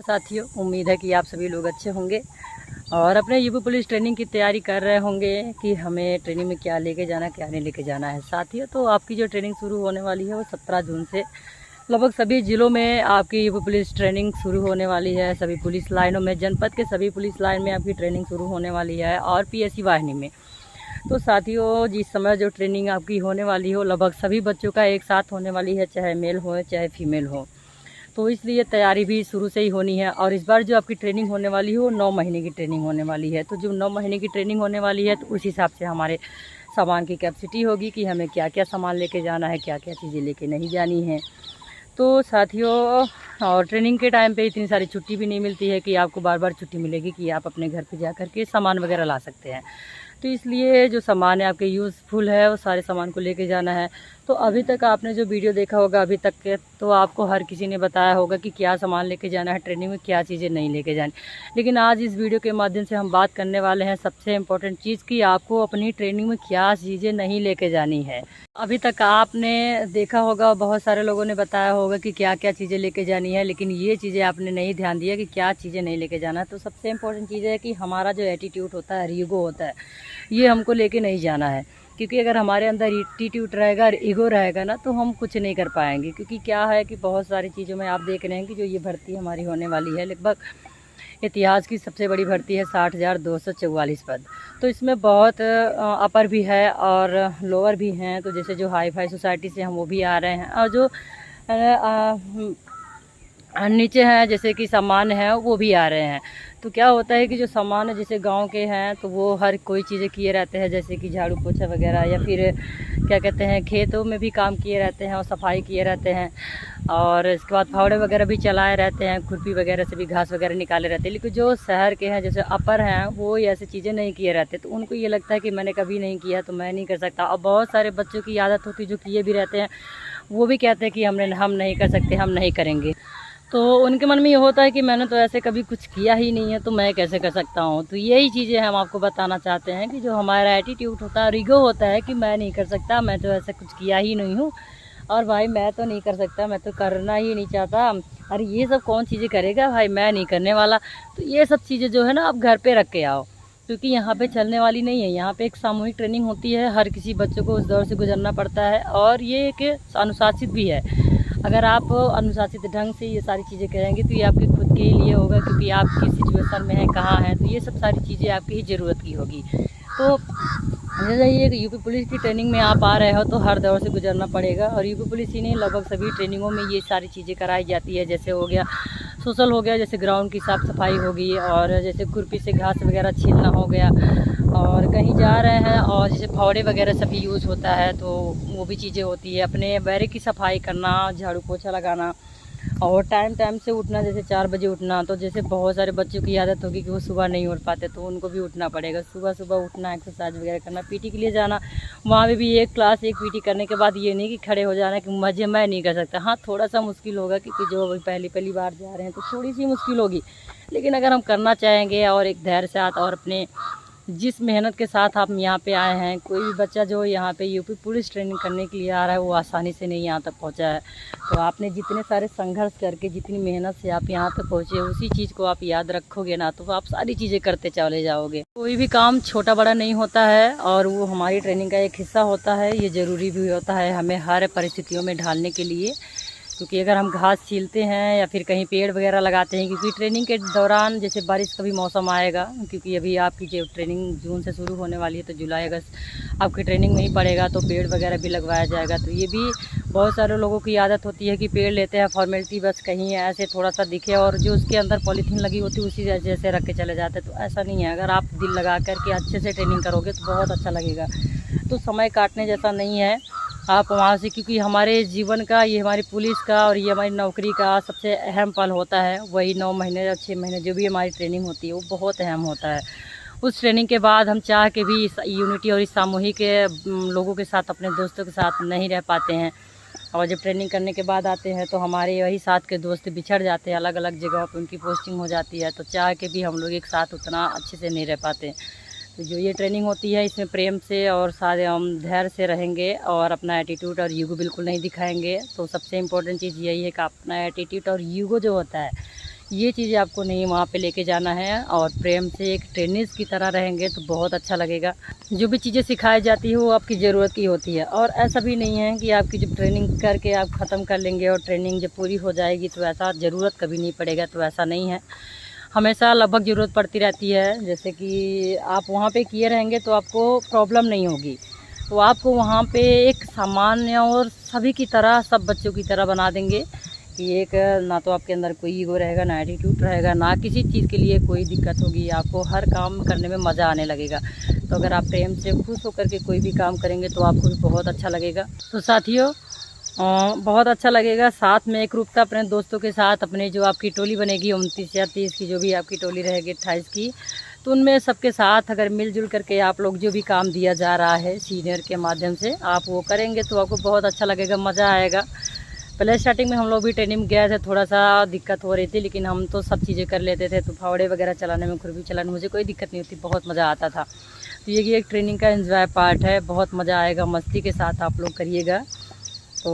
साथियों, उम्मीद है कि आप सभी लोग अच्छे होंगे और अपने यूपी पुलिस ट्रेनिंग की तैयारी कर रहे होंगे कि हमें ट्रेनिंग में क्या लेके जाना क्या नहीं लेके जाना है। साथियों, तो आपकी जो ट्रेनिंग शुरू होने वाली है वो 17 जून से लगभग सभी ज़िलों में आपकी यूपी पुलिस ट्रेनिंग शुरू होने वाली है। सभी पुलिस लाइनों में, जनपद के सभी पुलिस लाइन में आपकी ट्रेनिंग शुरू होने वाली है और पीएससी वाहिनी में। तो साथियों, जिस समय जो ट्रेनिंग आपकी होने वाली हो लगभग सभी बच्चों का एक साथ होने वाली है, चाहे मेल हो चाहे फीमेल हो। तो इसलिए तैयारी भी शुरू से ही होनी है। और इस बार जो आपकी ट्रेनिंग होने वाली है वो 9 महीने की ट्रेनिंग होने वाली है। तो जो 9 महीने की ट्रेनिंग होने वाली है तो उस हिसाब से हमारे सामान की कैपेसिटी होगी कि हमें क्या क्या सामान लेके जाना है, क्या क्या चीज़ें लेके नहीं जानी है। तो साथियों, और ट्रेनिंग के टाइम पे इतनी सारी छुट्टी भी नहीं मिलती है कि आपको बार बार छुट्टी मिलेगी कि आप अपने घर पे जा कर के सामान वगैरह ला सकते हैं। तो इसलिए जो सामान है आपके यूज़फुल है वो सारे सामान को लेके जाना है। तो अभी तक आपने जो वीडियो देखा होगा अभी तक के, तो आपको हर किसी ने बताया होगा कि क्या सामान लेके जाना है ट्रेनिंग में, क्या चीज़ें नहीं लेके जानी। लेकिन आज इस वीडियो के माध्यम से हम बात करने वाले हैं सबसे इम्पोर्टेंट चीज़ कि आपको अपनी ट्रेनिंग में क्या चीज़ें नहीं लेके जानी है। अभी तक आपने देखा होगा, बहुत सारे लोगों ने बताया होगा कि क्या क्या चीज़ें लेके जानी है, लेकिन ये चीज़ें आपने नहीं ध्यान दिया कि क्या चीज़ें नहीं लेके जाना है। तो सबसे इम्पोर्टेंट चीज़ है कि हमारा जो एटीट्यूड होता है, ईगो होता है, ये हमको लेके नहीं जाना है। क्योंकि अगर हमारे अंदर एटीट्यूड रहेगा और ईगो रहेगा ना तो हम कुछ नहीं कर पाएंगे। क्योंकि क्या है कि बहुत सारी चीज़ों में आप देख रहे हैं कि जो ये भर्ती हमारी होने वाली है, लगभग इतिहास की सबसे बड़ी भर्ती है, 60,244 पद। तो इसमें बहुत अपर भी है और लोअर भी हैं। तो जैसे जो हाई फाई सोसाइटी से हम वो भी आ रहे हैं और जो नीचे हैं जैसे कि सामान्य हैं वो भी आ रहे हैं। तो क्या होता है कि जो सामान्य जैसे गांव के हैं तो वो हर कोई चीज़ें किए रहते हैं, जैसे कि झाड़ू पोछा वगैरह या फिर क्या कहते हैं खेतों में भी काम किए रहते हैं और सफाई किए रहते हैं। और इसके बाद फावड़े वगैरह भी चलाए रहते हैं, खुरपी वगैरह से भी घास वगैरह निकाले रहते हैं। लेकिन जो शहर के हैं जैसे अपर हैं वो ये ऐसी चीज़ें नहीं किए रहते। तो उनको ये लगता है कि मैंने कभी नहीं किया तो मैं नहीं कर सकता। और बहुत सारे बच्चों की आदत होती है जो किए भी रहते हैं, वो भी कहते हैं कि हम नहीं कर सकते, हम नहीं करेंगे। तो उनके मन में ये होता है कि मैंने तो ऐसे कभी कुछ किया ही नहीं है तो मैं कैसे कर सकता हूँ। तो यही चीज़ें हम आपको बताना चाहते हैं कि जो हमारा एटीट्यूड होता है, ईगो होता है कि मैं नहीं कर सकता, मैं तो ऐसा कुछ किया ही नहीं हूँ और भाई मैं तो नहीं कर सकता, मैं तो करना ही नहीं चाहता, अरे ये सब कौन चीज़ें करेगा भाई, मैं नहीं करने वाला। तो ये सब चीज़ें जो है ना आप घर पे रख के आओ, क्योंकि यहाँ पे चलने वाली नहीं है। यहाँ पे एक सामूहिक ट्रेनिंग होती है, हर किसी बच्चों को उस दौर से गुजरना पड़ता है और ये एक अनुशासित भी है। अगर आप अनुशासित ढंग से ये सारी चीज़ें करेंगे तो ये आपके खुद के लिए होगा, क्योंकि आप किस सिचुएशन में हैं, कहाँ हैं, तो ये सब सारी चीज़ें आपकी ही ज़रूरत की होगी। तो जैसे ये यूपी पुलिस की ट्रेनिंग में आप आ रहे हो तो हर दौर से गुजरना पड़ेगा। और यूपी पुलिस ही नहीं, लगभग सभी ट्रेनिंगों में ये सारी चीज़ें कराई जाती है। जैसे हो गया सोशल, हो गया जैसे ग्राउंड की साफ़ सफाई होगी, और जैसे खुरपी से घास वगैरह छीलना हो गया, और कहीं जा रहे हैं और जैसे फावड़े वगैरह सभी यूज़ होता है तो वो भी चीज़ें होती है। अपने बैरक की सफाई करना, झाड़ू पोछा लगाना और टाइम से उठना, जैसे 4 बजे उठना। तो जैसे बहुत सारे बच्चों की आदत होगी कि वो सुबह नहीं उठ पाते, तो उनको भी उठना पड़ेगा। सुबह सुबह उठना, एक्सरसाइज वगैरह करना, पीटी के लिए जाना। वहाँ पे भी एक क्लास एक पीटी करने के बाद ये नहीं कि खड़े हो जाना कि मैं नहीं कर सकता। हाँ, थोड़ा सा मुश्किल होगा क्योंकि जो पहली बार जा रहे हैं तो थोड़ी सी मुश्किल होगी। लेकिन अगर हम करना चाहेंगे और एक धैर्य से साथ और अपने जिस मेहनत के साथ आप यहाँ पे आए हैं, कोई भी बच्चा जो यहाँ पे यूपी पुलिस ट्रेनिंग करने के लिए आ रहा है वो आसानी से नहीं यहाँ तक पहुँचा है। तो आपने जितने सारे संघर्ष करके, जितनी मेहनत से आप यहाँ तक पहुँचे, उसी चीज़ को आप याद रखोगे ना तो आप सारी चीज़ें करते चले जाओगे। कोई भी काम छोटा बड़ा नहीं होता है और वो हमारी ट्रेनिंग का एक हिस्सा होता है। ये ज़रूरी भी होता है हमें हर परिस्थितियों में ढालने के लिए। क्योंकि अगर हम घास छीलते हैं या फिर कहीं पेड़ वगैरह लगाते हैं, क्योंकि ट्रेनिंग के दौरान जैसे बारिश का भी मौसम आएगा, क्योंकि अभी आपकी जो ट्रेनिंग जून से शुरू होने वाली है तो जुलाई अगस्त आपकी ट्रेनिंग में ही पड़ेगा, तो पेड़ वगैरह भी लगवाया जाएगा। तो ये भी बहुत सारे लोगों की आदत होती है कि पेड़ लेते हैं फॉर्मेलिटी, बस कहीं ऐसे थोड़ा सा दिखे और जो उसके अंदर पॉलीथीन लगी होती है उसी जैसे रख के चले जाते हैं। तो ऐसा नहीं है, अगर आप दिल लगा करके अच्छे से ट्रेनिंग करोगे तो बहुत अच्छा लगेगा। तो समय काटने जैसा नहीं है आप वहाँ से, क्योंकि हमारे जीवन का, ये हमारी पुलिस का और ये हमारी नौकरी का सबसे अहम पल होता है। वही 9 महीने या 6 महीने जो भी हमारी ट्रेनिंग होती है वो बहुत अहम होता है। उस ट्रेनिंग के बाद हम चाह के भी इस यूनिटी और इस सामूहिक लोगों के साथ, अपने दोस्तों के साथ नहीं रह पाते हैं। और जब ट्रेनिंग करने के बाद आते हैं तो हमारे वही साथ के दोस्त बिछड़ जाते हैं, अलग अलग जगहों पर उनकी पोस्टिंग हो जाती है। तो चाह के भी हम लोग एक साथ उतना अच्छे से नहीं रह पाते। तो जो ये ट्रेनिंग होती है इसमें प्रेम से और सारे हम धैर्य से रहेंगे और अपना एटीट्यूड और ईगो बिल्कुल नहीं दिखाएंगे। तो सबसे इम्पोर्टेंट चीज़ यही है कि अपना एटीट्यूड और ईगो जो होता है ये चीज़ें आपको नहीं वहाँ पे लेके जाना है, और प्रेम से एक ट्रेनिस की तरह रहेंगे तो बहुत अच्छा लगेगा। जो भी चीज़ें सिखाई जाती है वो आपकी ज़रूरत की होती है, और ऐसा भी नहीं है कि आपकी जब ट्रेनिंग करके आप ख़त्म कर लेंगे और ट्रेनिंग जब पूरी हो जाएगी तो ऐसा ज़रूरत कभी नहीं पड़ेगा, तो ऐसा नहीं है। हमेशा लगभग ज़रूरत पड़ती रहती है। जैसे कि आप वहाँ पे किए रहेंगे तो आपको प्रॉब्लम नहीं होगी, तो आपको वहाँ पे एक सामान्य और सभी की तरह, सब बच्चों की तरह बना देंगे कि एक ना तो आपके अंदर कोई ईगो रहेगा, ना एटीट्यूड रहेगा, ना किसी चीज़ के लिए कोई दिक्कत होगी। आपको हर काम करने में मज़ा आने लगेगा। तो अगर आप प्रेम से खुश होकर के कोई भी काम करेंगे तो आपको भी बहुत अच्छा लगेगा। तो साथियों, बहुत अच्छा लगेगा साथ में एकरूपता अपने दोस्तों के साथ, अपने जो आपकी टोली बनेगी 29 या 30 की, जो भी आपकी टोली रहेगी 28 की, तो उनमें सबके साथ अगर मिलजुल करके आप लोग जो भी काम दिया जा रहा है सीनियर के माध्यम से आप वो करेंगे तो आपको बहुत अच्छा लगेगा, मज़ा आएगा। पहले स्टार्टिंग में हम लोग भी ट्रेनिंग में गए थे, थोड़ा सा दिक्कत हो रही थी, लेकिन हम तो सब चीज़ें कर लेते थे। तो फावड़े वगैरह चलाने में, खुरपी चलाने में मुझे कोई दिक्कत नहीं होती, बहुत मज़ा आता था। तो ये एक ट्रेनिंग का एंजॉय पार्ट है, बहुत मज़ा आएगा, मस्ती के साथ आप लोग करिएगा तो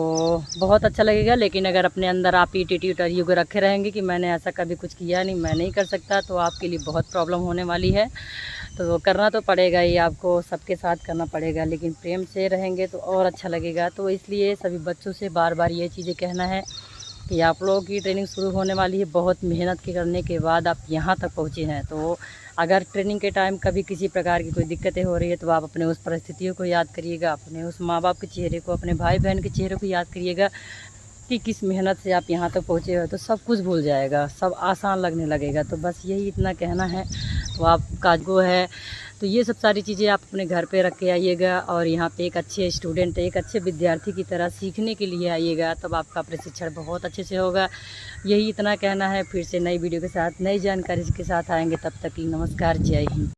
बहुत अच्छा लगेगा। लेकिन अगर अपने अंदर आप एटीट्यूड और ईगो रखे रहेंगे कि मैंने ऐसा कभी कुछ किया नहीं, मैं नहीं कर सकता, तो आपके लिए बहुत प्रॉब्लम होने वाली है। तो करना तो पड़ेगा ही, आपको सबके साथ करना पड़ेगा, लेकिन प्रेम से रहेंगे तो और अच्छा लगेगा। तो इसलिए सभी बच्चों से बार बार ये चीज़ें कहना है कि आप लोगों की ट्रेनिंग शुरू होने वाली है। बहुत मेहनत के करने के बाद आप यहाँ तक पहुँचे हैं, तो अगर ट्रेनिंग के टाइम कभी किसी प्रकार की कोई दिक्कतें हो रही है तो आप अपने उस परिस्थितियों को याद करिएगा, अपने उस माँ बाप के चेहरे को, अपने भाई बहन के चेहरे को याद करिएगा कि किस मेहनत से आप यहाँ तक पहुँचे हो। तो सब कुछ भूल जाएगा, सब आसान लगने लगेगा। तो बस यही इतना कहना है। तो आपका जो है, तो ये सब सारी चीज़ें आप अपने घर पे रख के आइएगा, और यहाँ पे एक अच्छे स्टूडेंट, एक अच्छे विद्यार्थी की तरह सीखने के लिए आइएगा, तब आपका प्रशिक्षण बहुत अच्छे से होगा। यही इतना कहना है। फिर से नई वीडियो के साथ, नई जानकारी के साथ आएंगे। तब तक नमस्कार, जय हिंद।